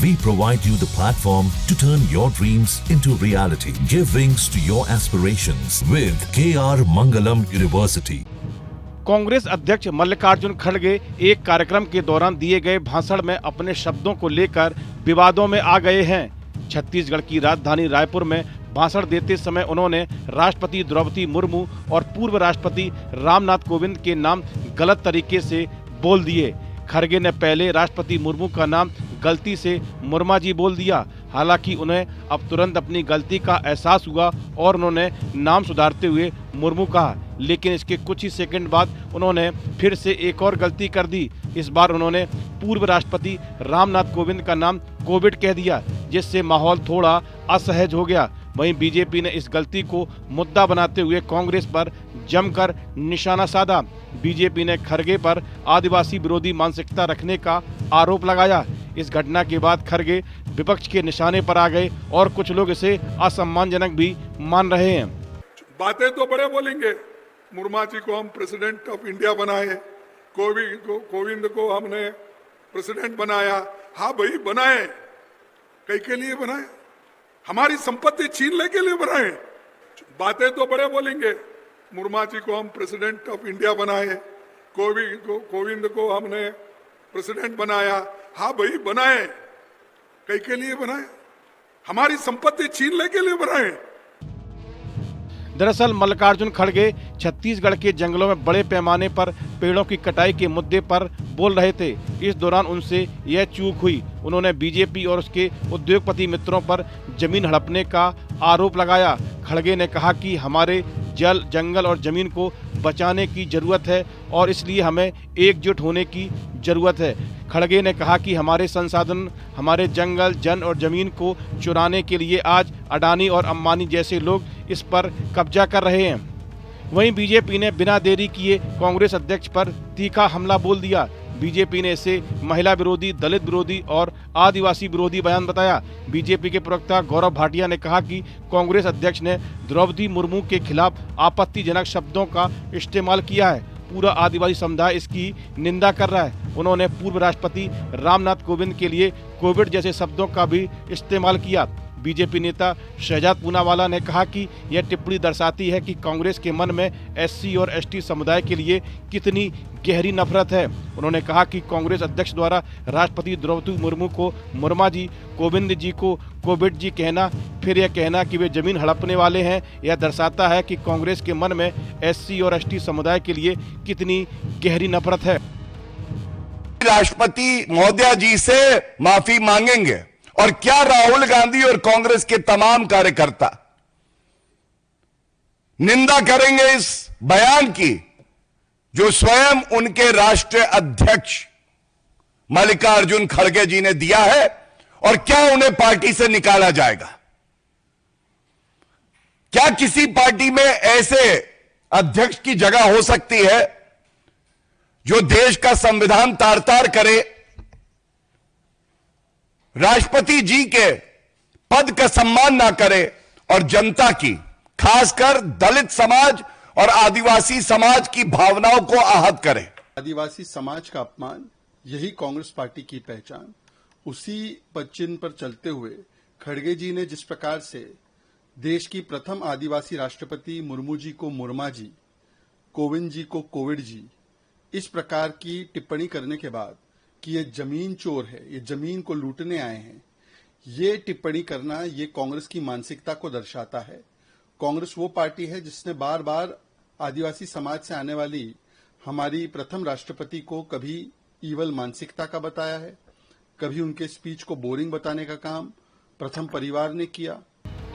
We provide you the platform to turn your dreams into reality. Give wings to your aspirations with KR Mangalam University. Congress अध्यक्ष मल्लिकार्जुन खड़गे एक कार्यक्रम के दौरान दिए गए भाषण में अपने शब्दों को लेकर विवादों में आ गए हैं। छत्तीसगढ़ की राजधानी रायपुर में भाषण देते समय उन्होंने राष्ट्रपति द्रौपदी मुर्मू और पूर्व राष्ट्रपति रामनाथ कोविंद के नाम गलत तरीके से बोल दिए। खड़गे ने पहले राष्ट्रपति मुर्मू का नाम गलती से मुर्मा जी बोल दिया। हालांकि उन्हें अब तुरंत अपनी गलती का एहसास हुआ और उन्होंने नाम सुधारते हुए मुर्मू कहा, लेकिन इसके कुछ ही सेकंड बाद उन्होंने फिर से एक और गलती कर दी। इस बार उन्होंने पूर्व राष्ट्रपति रामनाथ कोविंद का नाम कोविड कह दिया, जिससे माहौल थोड़ा असहज हो गया। वहीं बीजेपी ने इस गलती को मुद्दा बनाते हुए कांग्रेस पर जमकर निशाना साधा। बीजेपी ने खड़गे पर आदिवासी विरोधी मानसिकता रखने का आरोप लगाया। इस घटना के बाद खड़गे विपक्ष के निशाने पर आ गए और कुछ लोग इसे असम्मानजनक भी मान रहे हैं। बातें तो बड़े बोलेंगे, मुर्मा जी को हम प्रेसिडेंट ऑफ इंडिया बनाए, कोविंद को हमने प्रेसिडेंट बनाया। हाँ भाई बनाए, कई के लिए बनाए? हमारी संपत्ति छीनने के लिए बनाए। बातें तो बड़े बोलेंगे, मुर्मा जी को हम प्रेसिडेंट ऑफ इंडिया बनाए, कोविंद को हमने प्रेसिडेंट बनाया। हाँ भाई बनाए, कई के लिए बनाए? हमारी संपत्ति छीनने के लिए बनाए। दरअसल मल्लिकार्जुन खड़गे छत्तीसगढ़ के जंगलों में बड़े पैमाने पर पेड़ों की कटाई के मुद्दे पर बोल रहे थे। इस दौरान उनसे यह चूक हुई। उन्होंने बीजेपी और उसके उद्योगपति मित्रों पर जमीन हड़पने का आरोप लगाया। खड़गे ने कहा कि हमारे जल, जंगल और जमीन को बचाने की जरूरत है और इसलिए हमें एकजुट होने की जरूरत है। खड़गे ने कहा कि हमारे संसाधन, हमारे जंगल, जन और जमीन को चुराने के लिए आज अडानी और अंबानी जैसे लोग इस पर कब्जा कर रहे हैं। वहीं बीजेपी ने बिना देरी किए कांग्रेस अध्यक्ष पर तीखा हमला बोल दिया। बीजेपी ने इसे महिला विरोधी, दलित विरोधी और आदिवासी विरोधी बयान बताया। बीजेपी के प्रवक्ता गौरव भाटिया ने कहा कि कांग्रेस अध्यक्ष ने द्रौपदी मुर्मू के खिलाफ आपत्तिजनक शब्दों का इस्तेमाल किया है। पूरा आदिवासी समुदाय इसकी निंदा कर रहा है। उन्होंने पूर्व राष्ट्रपति रामनाथ कोविंद के लिए कोविड जैसे शब्दों का भी इस्तेमाल किया। बीजेपी नेता शहजाद पूनावाला ने कहा कि यह टिप्पणी दर्शाती है कि कांग्रेस के मन में एससी और एसटी समुदाय के लिए कितनी गहरी नफरत है। उन्होंने कहा कि कांग्रेस अध्यक्ष द्वारा राष्ट्रपति द्रौपदी मुर्मू को मुर्मा जी, कोविंद जी को कोविड जी कहना, फिर यह कहना कि वे जमीन हड़पने वाले हैं, यह दर्शाता है कि कांग्रेस के मन में एससी और एसटी समुदाय के लिए कितनी गहरी नफरत है। राष्ट्रपति महोदया जी से माफी मांगेंगे और क्या राहुल गांधी और कांग्रेस के तमाम कार्यकर्ता निंदा करेंगे इस बयान की जो स्वयं उनके राष्ट्रीय अध्यक्ष मल्लिकार्जुन खड़गे जी ने दिया है, और क्या उन्हें पार्टी से निकाला जाएगा? क्या किसी पार्टी में ऐसे अध्यक्ष की जगह हो सकती है जो देश का संविधान तार-तार करे, राष्ट्रपति जी के पद का सम्मान ना करे और जनता की, खासकर दलित समाज और आदिवासी समाज की भावनाओं को आहत करे? आदिवासी समाज का अपमान, यही कांग्रेस पार्टी की पहचान। उसी पदचिन्ह पर चलते हुए खड़गे जी ने जिस प्रकार से देश की प्रथम आदिवासी राष्ट्रपति मुर्मू जी को मुर्मा जी, कोविंद जी को कोविड जी, इस प्रकार की टिप्पणी करने के बाद कि ये जमीन चोर है, ये जमीन को लूटने आए हैं, ये टिप्पणी करना ये कांग्रेस की मानसिकता को दर्शाता है। कांग्रेस वो पार्टी है जिसने बार बार आदिवासी समाज से आने वाली हमारी प्रथम राष्ट्रपति को कभी ईवल मानसिकता का बताया है, कभी उनके स्पीच को बोरिंग बताने का काम प्रथम परिवार ने किया।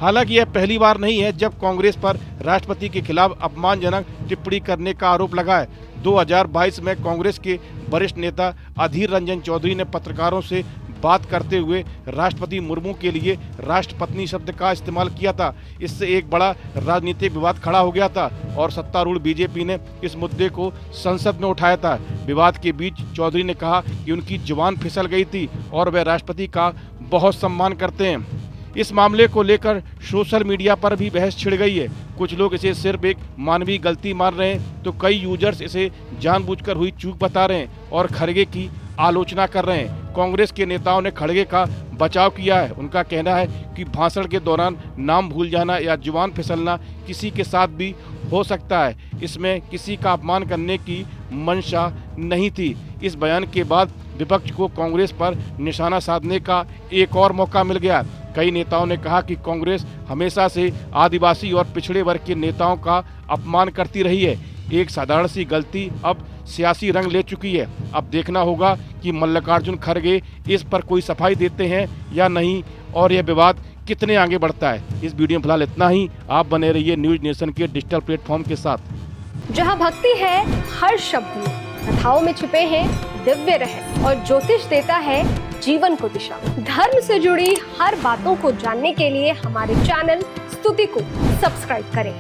हालांकि यह पहली बार नहीं है जब कांग्रेस पर राष्ट्रपति के खिलाफ अपमानजनक टिप्पणी करने का आरोप लगा है। 2022 में कांग्रेस के वरिष्ठ नेता अधीर रंजन चौधरी ने पत्रकारों से बात करते हुए राष्ट्रपति मुर्मू के लिए राष्ट्रपत्नी शब्द का इस्तेमाल किया था। इससे एक बड़ा राजनीतिक विवाद खड़ा हो गया था और सत्तारूढ़ बीजेपी ने इस मुद्दे को संसद में उठाया था। विवाद के बीच चौधरी ने कहा कि उनकी जुबान फिसल गई थी और वे राष्ट्रपति का बहुत सम्मान करते हैं। इस मामले को लेकर सोशल मीडिया पर भी बहस छिड़ गई है। कुछ लोग इसे सिर्फ एक मानवीय गलती मान रहे हैं तो कई यूजर्स इसे जानबूझकर हुई चूक बता रहे हैं और खड़गे की आलोचना कर रहे हैं। कांग्रेस के नेताओं ने खड़गे का बचाव किया है। उनका कहना है कि भाषण के दौरान नाम भूल जाना या जुबान फिसलना किसी के साथ भी हो सकता है, इसमें किसी का अपमान करने की मंशा नहीं थी। इस बयान के बाद विपक्ष को कांग्रेस पर निशाना साधने का एक और मौका मिल गया। कई नेताओं ने कहा कि कांग्रेस हमेशा से आदिवासी और पिछड़े वर्ग के नेताओं का अपमान करती रही है। एक साधारण सी गलती अब सियासी रंग ले चुकी है। अब देखना होगा कि मल्लिकार्जुन खड़गे इस पर कोई सफाई देते हैं या नहीं और यह विवाद कितने आगे बढ़ता है। इस वीडियो में फिलहाल इतना ही। आप बने रहिए न्यूज नेशन के डिजिटल प्लेटफॉर्म के साथ। जहां भक्ति है हर शब्द में, कथाओं में छुपे हैं दिव्य रहस्य और ज्योतिष देता है जीवन को दिशा। धर्म से जुड़ी हर बातों को जानने के लिए हमारे चैनल स्तुति को सब्सक्राइब करें।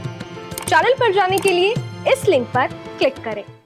चैनल पर जाने के लिए इस लिंक पर क्लिक करें।